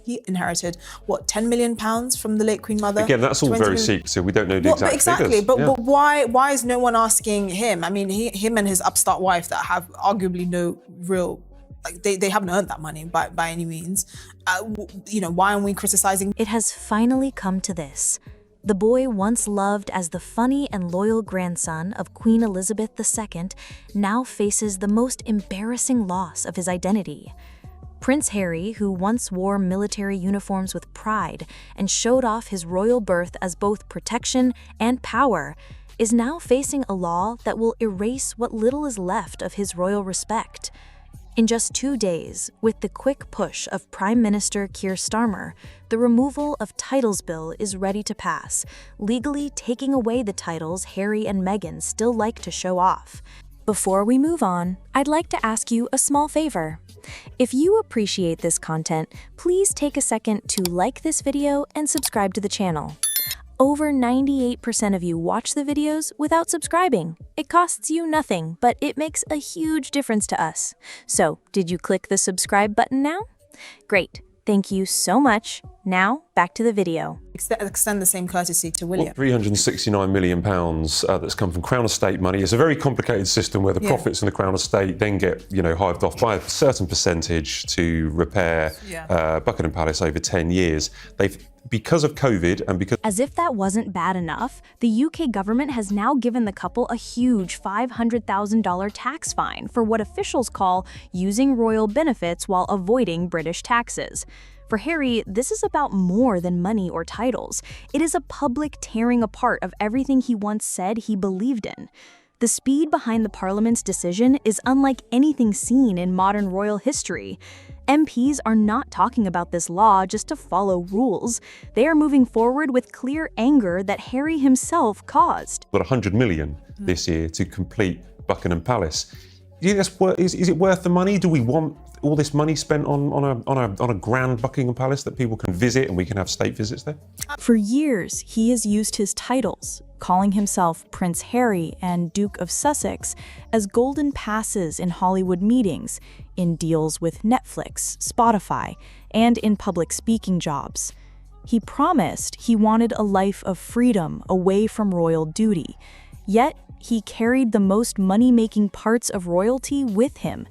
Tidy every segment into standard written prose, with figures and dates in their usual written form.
he inherited, what, £10 million from the late Queen Mother? Again, that's all very secret, so we don't know the exact figures. But why is no one asking him? I mean, him and his upstart wife that have arguably no real, like they haven't earned that money by any means. You know, why aren't we criticizing? It has finally come to this. The boy once loved as the funny and loyal grandson of Queen Elizabeth II now faces the most embarrassing loss of his identity. Prince Harry, who once wore military uniforms with pride and showed off his royal birth as both protection and power, is now facing a law that will erase what little is left of his royal respect. In just 2 days, with the quick push of Prime Minister Keir Starmer, the removal of titles bill is ready to pass, legally taking away the titles Harry and Meghan still like to show off. Before we move on, I'd like to ask you a small favor. If you appreciate this content, please take a second to like this video and subscribe to the channel. Over 98% of you watch the videos without subscribing. It costs you nothing, but it makes a huge difference to us. So, did you click the subscribe button now? Great. Thank you so much. Now, back to the video. Extend the same courtesy to William. Well, £369 million that's come from Crown Estate money. It's a very complicated system where the profits in the Crown Estate then get, hived off by a certain percentage to repair Buckingham Palace over 10 years. Because of COVID and because... As if that wasn't bad enough, the UK government has now given the couple a huge $500,000 tax fine for what officials call using royal benefits while avoiding British taxes. For Harry, this is about more than money or titles. It is a public tearing apart of everything he once said he believed in. The speed behind the Parliament's decision is unlike anything seen in modern royal history. MPs are not talking about this law just to follow rules. They are moving forward with clear anger that Harry himself caused. Got 100 million this year to complete Buckingham Palace. Do you think that's is it worth the money? Do we want all this money spent on a grand Buckingham Palace that people can visit and we can have state visits there? For years, he has used his titles, calling himself Prince Harry and Duke of Sussex, as golden passes in Hollywood meetings, in deals with Netflix, Spotify, and in public speaking jobs. He promised he wanted a life of freedom away from royal duty, yet he carried the most money-making parts of royalty with him.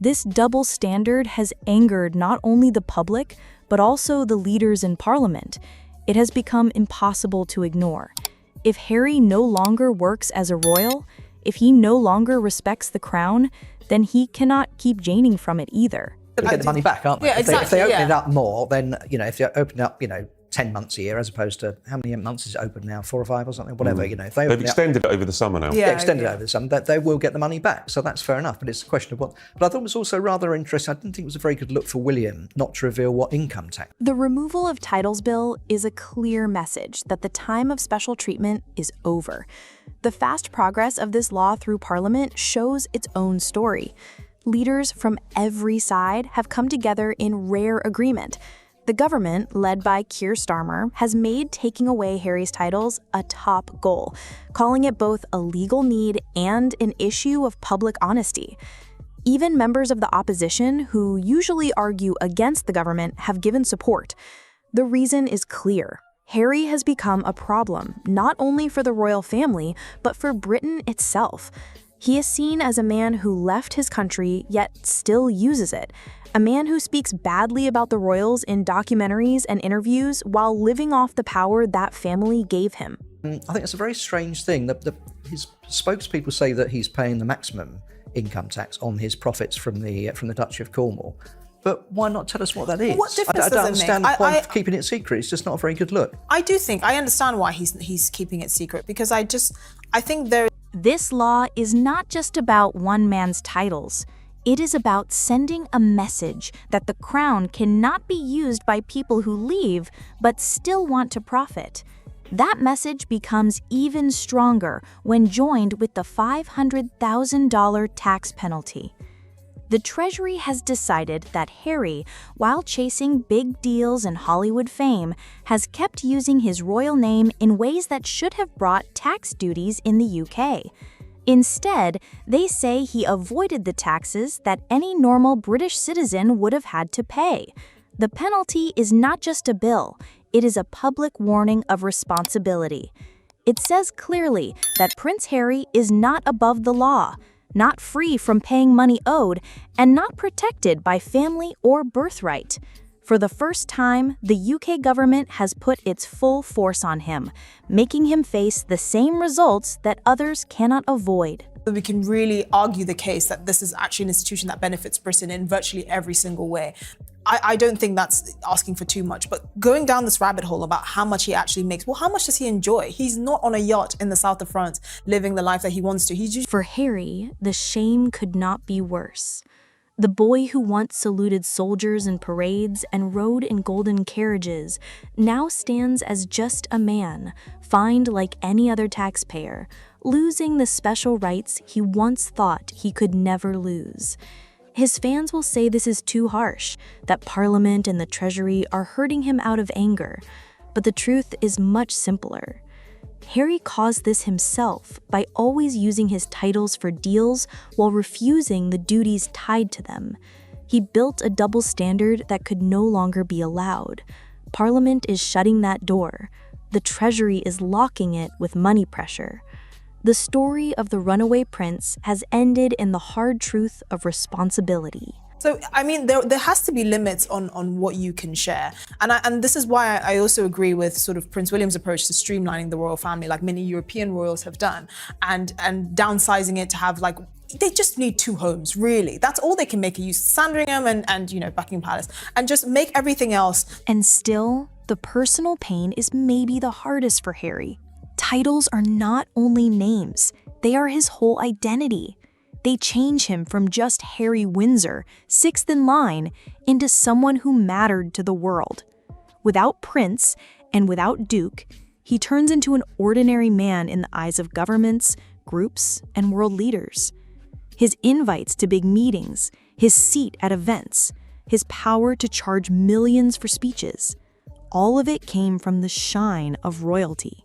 This double standard has angered not only the public, but also the leaders in Parliament. It has become impossible to ignore. If Harry no longer works as a royal, if he no longer respects the crown, then he cannot keep gaining from it either. They'll get the money back, aren't they? Yeah, exactly, if they open it up more, then, if they open it up, 10 months a year as opposed to, how many months is it open now? 4 or 5 or something? Whatever, if they They've extended it over the summer now. Yeah, extended it over the summer. They will get the money back, so that's fair enough. But it's a question of what. But I thought it was also rather interesting. I didn't think it was a very good look for William not to reveal what income tax. The removal of titles bill is a clear message that the time of special treatment is over. The fast progress of this law through Parliament shows its own story. Leaders from every side have come together in rare agreement. The government, led by Keir Starmer, has made taking away Harry's titles a top goal, calling it both a legal need and an issue of public honesty. Even members of the opposition, who usually argue against the government, have given support. The reason is clear. Harry has become a problem, not only for the royal family, but for Britain itself. He is seen as a man who left his country, yet still uses it. A man who speaks badly about the royals in documentaries and interviews while living off the power that family gave him. I think it's a very strange thing. His spokespeople say that he's paying the maximum income tax on his profits from the Duchy of Cornwall. But why not tell us what that is? What difference I don't does it understand make? the point of keeping it secret. It's just not a very good look. I understand why he's keeping it secret, because I think there... This law is not just about one man's titles. It is about sending a message that the crown cannot be used by people who leave but still want to profit. That message becomes even stronger when joined with the $500,000 tax penalty. The Treasury has decided that Harry, while chasing big deals and Hollywood fame, has kept using his royal name in ways that should have brought tax duties in the UK. Instead, they say he avoided the taxes that any normal British citizen would have had to pay. The penalty is not just a bill, it is a public warning of responsibility. It says clearly that Prince Harry is not above the law, not free from paying money owed, and not protected by family or birthright. For the first time, the UK government has put its full force on him, making him face the same results that others cannot avoid. We can really argue the case that this is actually an institution that benefits Britain in virtually every single way. I don't think that's asking for too much, but going down this rabbit hole about how much he actually makes, well, how much does he enjoy? He's not on a yacht in the south of France living the life that he wants to. For Harry, the shame could not be worse. The boy who once saluted soldiers in parades and rode in golden carriages now stands as just a man, fined like any other taxpayer, losing the special rights he once thought he could never lose. His fans will say this is too harsh, that Parliament and the Treasury are hurting him out of anger, but the truth is much simpler. Harry caused this himself by always using his titles for deals while refusing the duties tied to them. He built a double standard that could no longer be allowed. Parliament is shutting that door. The Treasury is locking it with money pressure. The story of the runaway prince has ended in the hard truth of responsibility. So, I mean, there has to be limits on what you can share. And this is why I also agree with sort of Prince William's approach to streamlining the royal family, like many European royals have done, and downsizing it to have like, they just need 2 homes, really. That's all they can make use. Sandringham and you know, Buckingham Palace, and just make everything else. And still, the personal pain is maybe the hardest for Harry. Titles are not only names, they are his whole identity. They change him from just Harry Windsor, 6th in line, into someone who mattered to the world. Without Prince and without Duke, he turns into an ordinary man in the eyes of governments, groups, and world leaders. His invites to big meetings, his seat at events, his power to charge millions for speeches, all of it came from the shine of royalty.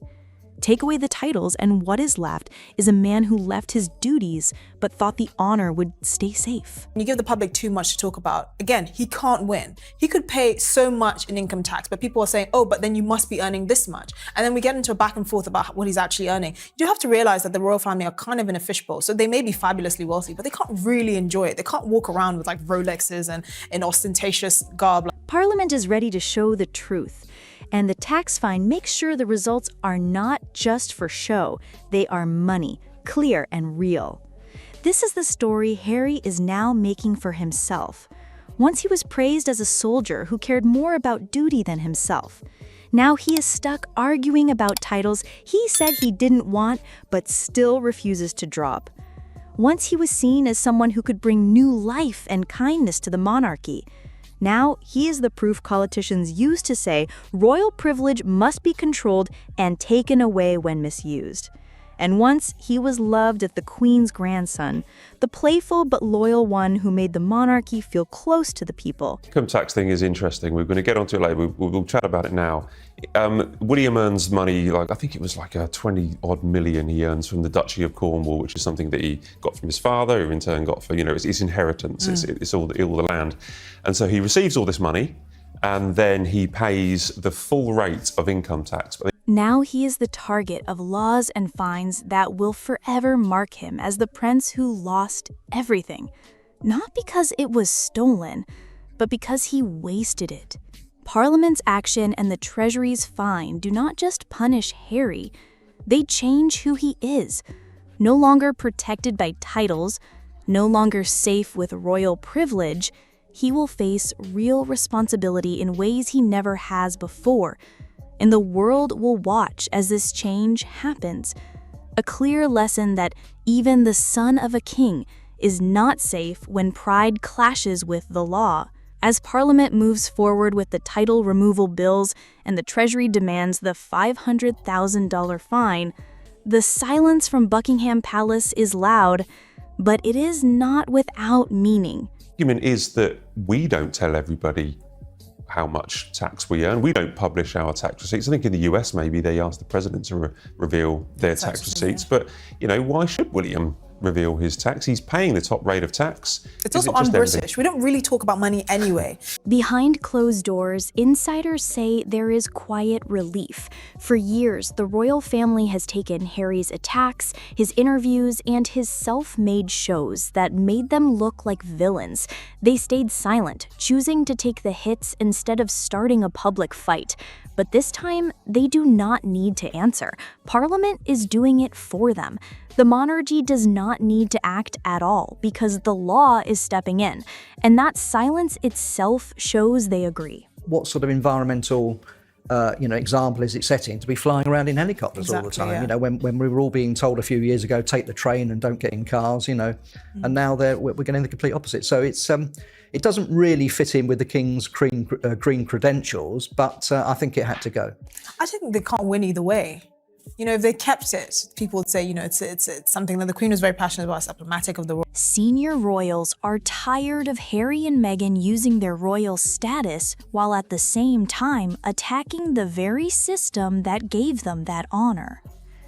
Take away the titles, and what is left is a man who left his duties but thought the honor would stay safe. When you give the public too much to talk about, again, he can't win. He could pay so much in income tax, but people are saying, oh, but then you must be earning this much. And then we get into a back and forth about what he's actually earning. You do have to realize that the royal family are kind of in a fishbowl. So they may be fabulously wealthy, but they can't really enjoy it. They can't walk around with like Rolexes and in ostentatious garb. Parliament is ready to show the truth. And the tax fine makes sure the results are not just for show, they are money, clear and real. This is the story Harry is now making for himself. Once he was praised as a soldier who cared more about duty than himself. Now he is stuck arguing about titles he said he didn't want but still refuses to drop. Once he was seen as someone who could bring new life and kindness to the monarchy. Now, he is the proof politicians used to say royal privilege must be controlled and taken away when misused. And once, he was loved as the Queen's grandson, the playful but loyal one who made the monarchy feel close to the people. Income tax thing is interesting. We're going to get onto it later. We'll chat about it now. William earns money, like I think it was like a 20-odd million he earns from the Duchy of Cornwall, which is something that he got from his father, who in turn got for, you know, it's inheritance, it's all the land. And so he receives all this money, and then he pays the full rate of income tax. Now he is the target of laws and fines that will forever mark him as the prince who lost everything. Not because it was stolen, but because he wasted it. Parliament's action and the Treasury's fine do not just punish Harry, they change who he is. No longer protected by titles, no longer safe with royal privilege, he will face real responsibility in ways he never has before. And the world will watch as this change happens. A clear lesson that even the son of a king is not safe when pride clashes with the law. As Parliament moves forward with the title removal bills and the Treasury demands the $500,000 fine, the silence from Buckingham Palace is loud, but it is not without meaning. The argument is that we don't tell everybody how much tax we earn. We don't publish our tax receipts. I think in the US maybe they ask the president to reveal their tax receipts, but you know, why should William reveal his tax. He's paying the top rate of tax. It's also un-British. We don't really talk about money anyway. Behind closed doors, insiders say there is quiet relief. For years, the royal family has taken Harry's attacks, his interviews, and his self-made shows that made them look like villains. They stayed silent, choosing to take the hits instead of starting a public fight. But this time, they do not need to answer. Parliament is doing it for them. The monarchy does not need to act at all because the law is stepping in. And that silence itself shows they agree. What sort of environmental example is it setting to be flying around in helicopters all the time? Yeah. You know, when we were all being told a few years ago, take the train and don't get in cars, you know, and now we're getting the complete opposite. So it doesn't really fit in with the King's green credentials, but I think it had to go. I think they can't win either way. You know, if they kept it, people would say, you know, it's something that the Queen was very passionate about. It's emblematic of the royal. Senior royals are tired of Harry and Meghan using their royal status while at the same time attacking the very system that gave them that honor.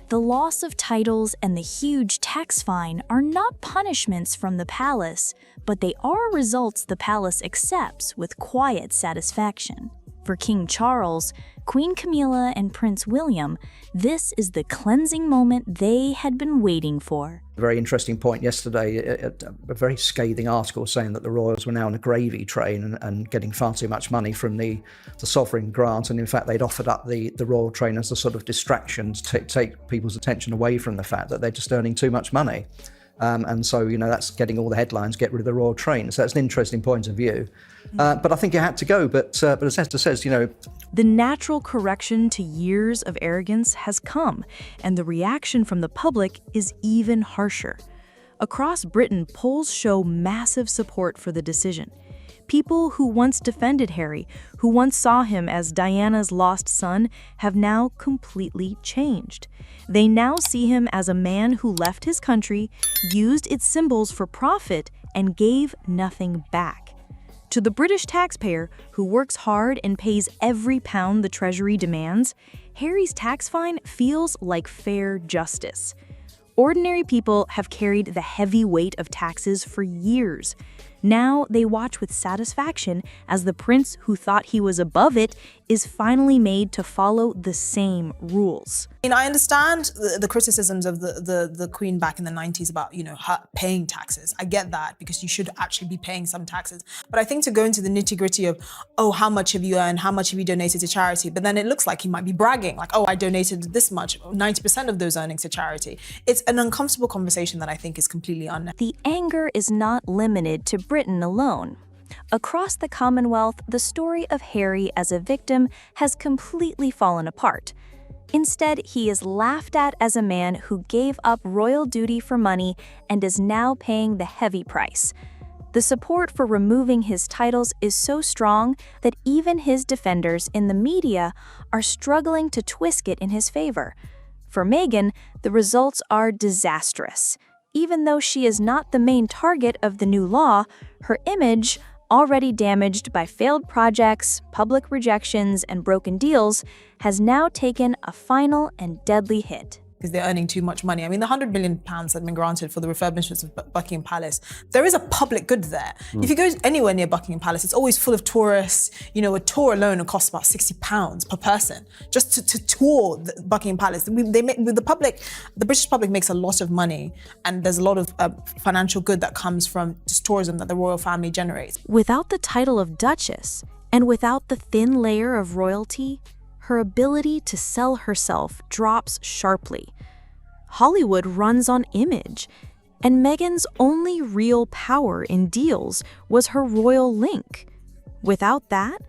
The loss of titles and the huge tax fine are not punishments from the palace, but they are results the palace accepts with quiet satisfaction. For King Charles, Queen Camilla, and Prince William, this is the cleansing moment they had been waiting for. A very interesting point yesterday, a very scathing article saying that the royals were now on a gravy train and getting far too much money from the sovereign grant, and in fact they'd offered up the royal train as a sort of distraction to take people's attention away from the fact that they're just earning too much money. And so, you know, that's getting all the headlines, get rid of the royal train. So that's an interesting point of view. But I think it had to go. But as Esther says, you know... The natural correction to years of arrogance has come, and the reaction from the public is even harsher. Across Britain, polls show massive support for the decision. People who once defended Harry, who once saw him as Diana's lost son, have now completely changed. They now see him as a man who left his country, used its symbols for profit, and gave nothing back. To the British taxpayer, who works hard and pays every pound the Treasury demands, Harry's tax fine feels like fair justice. Ordinary people have carried the heavy weight of taxes for years. Now they watch with satisfaction as the prince who thought he was above it is finally made to follow the same rules. You know, I understand the criticisms of the Queen back in the 90s about, you know, her paying taxes. I get that because you should actually be paying some taxes. But I think to go into the nitty-gritty of, oh, how much have you earned? How much have you donated to charity? But then it looks like he might be bragging, like, oh, I donated this much, 90% of those earnings to charity. It's an uncomfortable conversation that I think is completely unnecessary. The anger is not limited to Britain alone. Across the Commonwealth, the story of Harry as a victim has completely fallen apart. Instead, he is laughed at as a man who gave up royal duty for money and is now paying the heavy price. The support for removing his titles is so strong that even his defenders in the media are struggling to twist it in his favor. For Meghan, the results are disastrous. Even though she is not the main target of the new law, her image, already damaged by failed projects, public rejections, and broken deals, has now taken a final and deadly hit. Because they're earning too much money. I mean, the £100 million that have been granted for the refurbishments of Buckingham Palace, there is a public good there. If you go anywhere near Buckingham Palace, it's always full of tourists. You know, a tour alone will cost about £60 per person just to tour the Buckingham Palace. The British public makes a lot of money, and there's a lot of financial good that comes from just tourism that the royal family generates. Without the title of Duchess, and without the thin layer of royalty, her ability to sell herself drops sharply. Hollywood runs on image, and Meghan's only real power in deals was her royal link. Without that,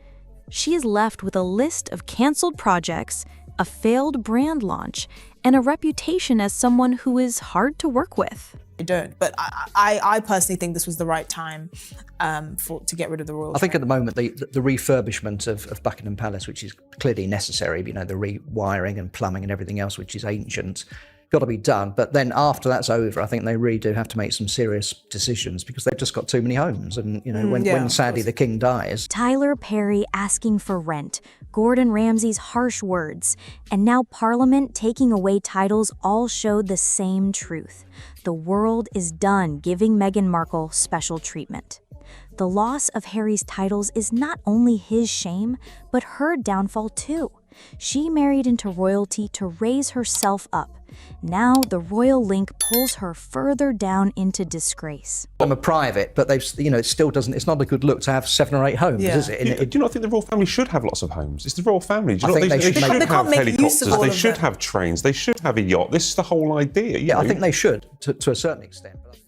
she is left with a list of canceled projects, a failed brand launch, and a reputation as someone who is hard to work with. I don't, but I personally think this was the right time to get rid of the royal. I think at the moment the refurbishment of Buckingham Palace, which is clearly necessary, you know, the rewiring and plumbing and everything else, which is ancient, got to be done. But then after that's over, I think they really do have to make some serious decisions because they've just got too many homes. And, you know, when sadly the king dies. Tyler Perry asking for rent, Gordon Ramsay's harsh words, and now Parliament taking away titles all show the same truth. The world is done giving Meghan Markle special treatment. The loss of Harry's titles is not only his shame, but her downfall too. She married into royalty to raise herself up. Now the royal link pulls her further down into disgrace. I'm a private, but they've, you know, it still doesn't. It's not a good look to have 7 or 8 homes, is it? Do you not think the royal family should have lots of homes? It's the royal family. Do you I not think they should have make use of helicopters? all They of should them. have trains. They should have a yacht. This is the whole idea. Yeah, I think they should to a certain extent. But